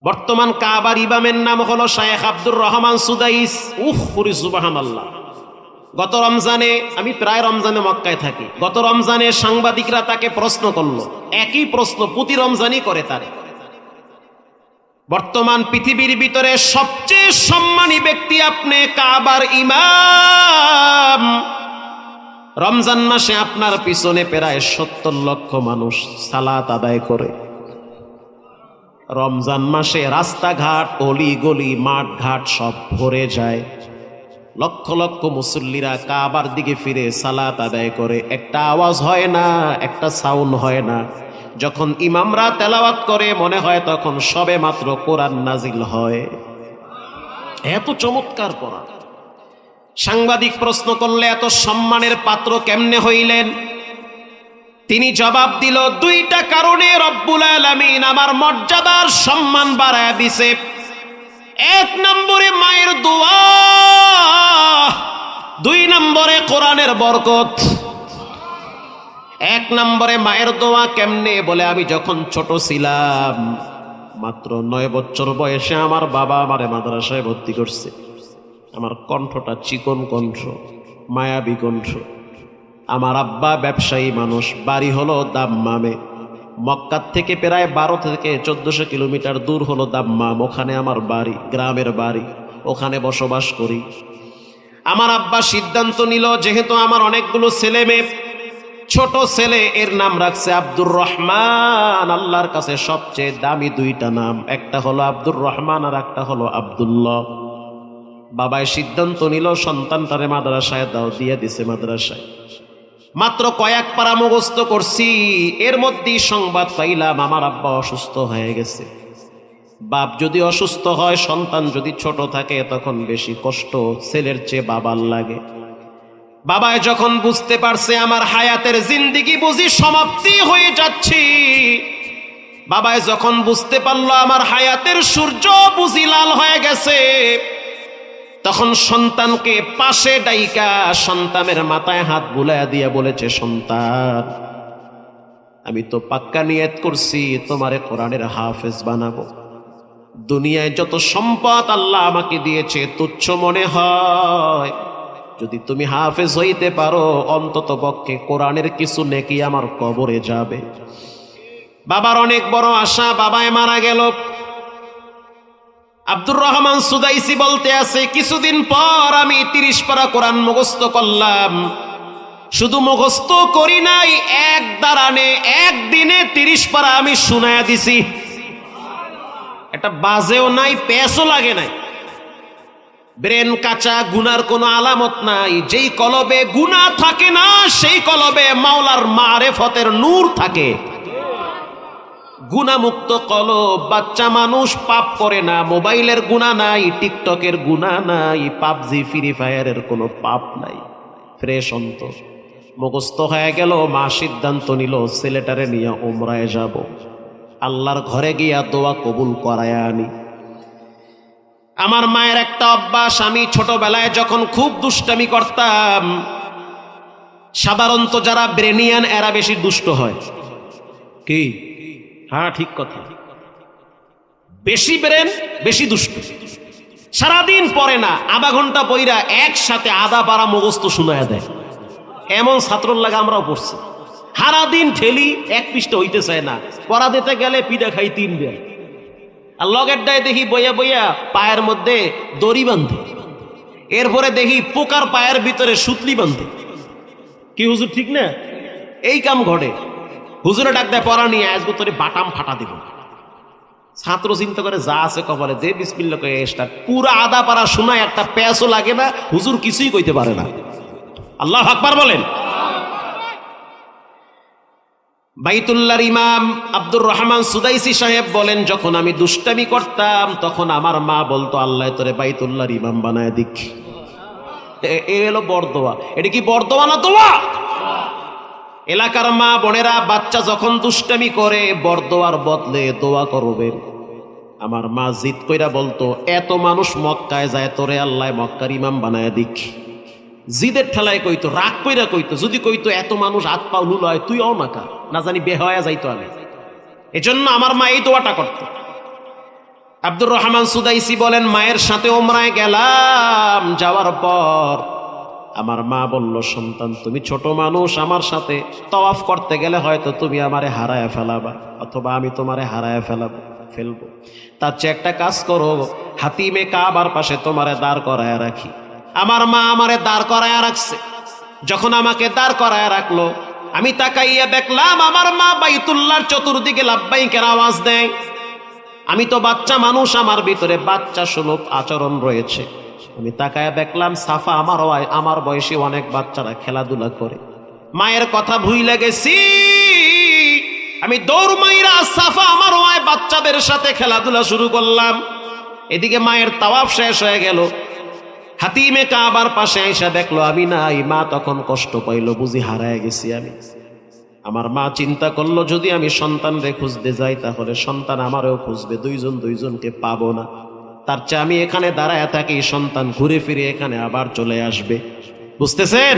বর্তমান কাবার ইমামের নাম হলো শায়েখ আব্দুর রহমান সুদাইস। সুবহানাল্লাহ। গত রমজানে, আমি প্রায় রমজানে মক্কায় থাকি, গত রমজানে সাংবাদিকরা তাকে প্রশ্ন করলো, একই প্রশ্ন প্রতি রমজানই করে তারে। বর্তমান পৃথিবীর ভিতরে সবচেয়ে সম্মানী ব্যক্তি আপনি, কাবার ইমাম। রমজান মাসে আপনার পিছনে প্রায় 70 লক্ষ মানুষ সালাত আদায় করে। রমজান মাসে রাস্তাঘাট, অলি গলি, মাঠ ঘাট সব ভরে যায়। লক্ষ লক্ষ মুসল্লিরা কাবার দিকে ফিরে সালাত আদায় করে। একটা আওয়াজ হয় না, একটা সাউন্ড হয় না। যখন ইমামরা তেলাওয়াত করে মনে হয় তখন সবে মাত্র কোরআন নাজিল হয়। এত চমৎকার কোরআন। সাংবাদিক প্রশ্ন করলে এত সম্মানের পাত্র কেমনে হইলেন? তিনি জবাব দিল, দুইটা কারণে রব্বুল আলামিন আমার মর্যাদার সম্মান বাড়ায় দিছে। এক নম্বরে মায়ের দোয়া, 2 নম্বরে কোরআনের বরকত। 1 নম্বরে মায়ের দোয়া কেমনে? বলে আমি যখন ছোট ছিলাম, মাত্র 9 বছর বয়সে আমার বাবা আমারে মাদ্রাসায় ভর্তি করছে। আমার কণ্ঠটা চিকন কণ্ঠ, মায়াবী কণ্ঠ। আমার আব্বা ব্যবসায়ী মানুষ, বাড়ি হলো দাম্মামে। মক্কার থেকে প্রায় 12 থেকে 1400 কিলোমিটার দূর হলো দাম্মাম। ওখানে আমার বাড়ি, গ্রামের বাড়ি, ওখানে বসবাস করি। আমার আব্বা সিদ্ধান্ত নিল, যেহেতু আমার অনেকগুলো ছেলে মেয়ে, ছোট ছেলে এর নাম রাখছে আব্দুর রহমান। আল্লাহর কাছে সবচেয়ে দামি 2টা নাম, একটা হলো আব্দুর রহমান আর একটা হলো আব্দুল্লাহ। বাবায় সিদ্ধান্ত নিল সন্তানটারে মাদ্রাসায় দাও, দিয়ে দিছে মাদ্রাসায়। মাত্র কয়েক পারা মুখস্থ করছি, এর মধ্যেই সংবাদ পাইলাম আমার আব্বা অসুস্থ হয়ে গেছে। বাপ যদি অসুস্থ হয়, সন্তান যদি ছোট থাকে, তখন বেশি কষ্ট ছেলের চেয়ে বাবার লাগে। বাবায় যখন বুঝতে পারছে আমার হায়াতের জিন্দেগি বুঝি সমাপ্তি হয়ে যাচ্ছি, বাবায় যখন বুঝতে পারলো আমার হায়াতের সূর্য বুঝি লাল হয়ে গেছে, তখন সন্তানকে পাশে ডাইকা সন্তানের মাথায় হাত বুলাইয়া দিয়ে বলেছে, সন্তান, আমি তো পাক্কা নিয়ত করছি তোমারে কোরআনের হাফেজ বানাবো। দুনিয়ায় যত সম্পদ আল্লাহ আমাকে দিয়েছে তুচ্ছ মনে হয়, যদি তুমি হাফেজ হইতে পারো অন্তত পক্ষে কোরআনের কিছু নেকি আমার কবরে যাবে। বাবার অনেক বড় আশা, বাবায় মারা গেল। আব্দুর রহমান সুদাইসি বলতে আছে, কিছুদিন পর আমি 30 পারা কোরআন মুখস্থ করলাম। শুধু মুখস্থ করি নাই, এক দাঁড়ানে একদিনে 30 পারা আমি শুনায়া দিছি। এটা বাজেও নাই, পেছও লাগে নাই। ব্রেন কাঁচা, গুনার কোনো আলামত নাই। যেই কলবে গুনাহ থাকে না, সেই কলবে মাওলার মারেফতের নূর থাকে। গুনাহমুক্ত কলব, বাচ্চা মানুষ পাপ করে না। মোবাইলের গুনাহ নাই, টিকটকের গুনাহ নাই, পাবজি ফ্রি ফায়ারের কোনো পাপ নাই। ফ্রেশ অন্তর, মুখস্থ হয়ে গেল। মা সিদ্ধান্ত নিল ছেলেটারে নিয়ে উমরায় যাব, আল্লাহর ঘরে গিয়া দোয়া কবুল করায় আনি। আমার মায়ের একটা অভ্যাস, আমি ছোটবেলায় যখন খুব দুষ্টামি করতাম, সাধারণত যারা ব্রেনিয়ান এরা বেশি দুষ্ট হয়। কি? হ্যাঁ, ঠিক কথা। বেশি ব্রেন, বেশি দুষ্ট। সারাদিন পড়ে না, আধা ঘন্টা পইরা একসাথে আধা পারা মুখস্থ শুনায়া দেয়। এমন ছাত্রর লাগে আমরাও পড়ছি। সারাদিন ঠেলি, 1 পৃষ্ঠা হইতে চায় না। পড়া দিতে গেলে পিঠা খাই 3 বেল। আর লগের ডায় দেখি বইয়া বইয়া পায়ের মধ্যে দড়ি বাঁধে। এরপরে দেখি পোকার পায়ের ভিতরে সুতলি বাঁধে। কি হুজুর, ঠিক না? এই কাম ঘটে। হুজুরে ডাক দেয়, পড়া নিয়ে আজকে তোরে বাটাম ফাটা দিব। ছাত্র চিন্তা করে, যা আছে কপালে দে, বিসমিল্লাহ কয়ে স্টার্ট। পুরা আধা পারা শোনায়, একটা পেঁয়াজও লাগে না, হুজুর কিছুই কইতে পারে না। আল্লাহু আকবার বলেন। বাইতুল্লাহর ইমাম আব্দুর রহমান সুদাইসি সাহেব বলেন, যখন আমি দুষ্টামি করতাম তখন আমার মা বলতো, আল্লাহ তোরে বাইতুল্লাহর ইমাম বানায় দিক। এ হলো বরদোয়া। এটা কি বরদোয়া না দোয়া? এলাকার মা বোনেরা, বাচ্চা যখন দুষ্টামি করে বরদোয়ার বদলে দোয়া করবেন। আমার মা জিদ কইরা বলতো, এত মানুষ মক্কায় যায়, তোরে আল্লাহ মক্কার ইমাম বানায় দিক। জিদের ঠেলায় কইতো, রাগ কইরা কইতো, যদি কইতো এত মানুষ হাত পা লুলায়, তুই অনাকা না জানি বেহয়া যাইতো আমি। এজন্য আমার মা এই দোয়াটা করত। আব্দুর রহমান সুদাইসি বলেন, মায়ের সাথে ওমরায় গেলাম, যাওয়ার পর আমার মা বলল, সন্তান তুমি ছোট মানুষ, আমার সাথে তওয়াফ করতে গেলে হয়তো তুমি আমারে হারায় ফেলাবা, অথবা আমি তোমারে হারায় ফেলবো। তার চেয়ে একটা কাজ করো, হাতিমে কাবার পাশে তোমারে দাঁড় করায় রাখি। আমার মা আমারে দাঁড় করায় রাখছে। যখন আমাকে দাঁড় করায় রাখলো, আমি তাকাইয়া দেখলাম আমার মা বাইতুল্লাহর চতুর্দিকে লাব্বাইকের আওয়াজ দেয়। আমি তো বাচ্চা মানুষ, আমার ভিতরে বাচ্চা সুলভ আচরণ রয়েছে। আমি তাকায় দেখলাম সাফা আমার বয়সী অনেক বাচ্চারা খেলাধুলা করে। মায়ের কথা ভুইলা গেছি, আমি দৌড় মাইরা সাফা আমার বাচ্চাদের সাথে খেলাধুলা শুরু করলাম। এদিকে মায়ের তাওয়াফ শেষ হয়ে গেল, হাতিমে কাবার পাশে এসে দেখলো আমি নাই। মা তখন কষ্ট পাইল, বুঝি হারায় গেছি আমি। আমার মা চিন্তা করলো, যদি আমি সন্তানরে খুঁজতে যাই তাহলে সন্তান আমারও খুঁজবে, দুইজনকে পাবো না। তার চেয়ে আমি এখানে দাঁড়ায় থাকি, সন্তান ঘুরে ফিরে এখানে আবার চলে আসবে। বুঝতেছেন?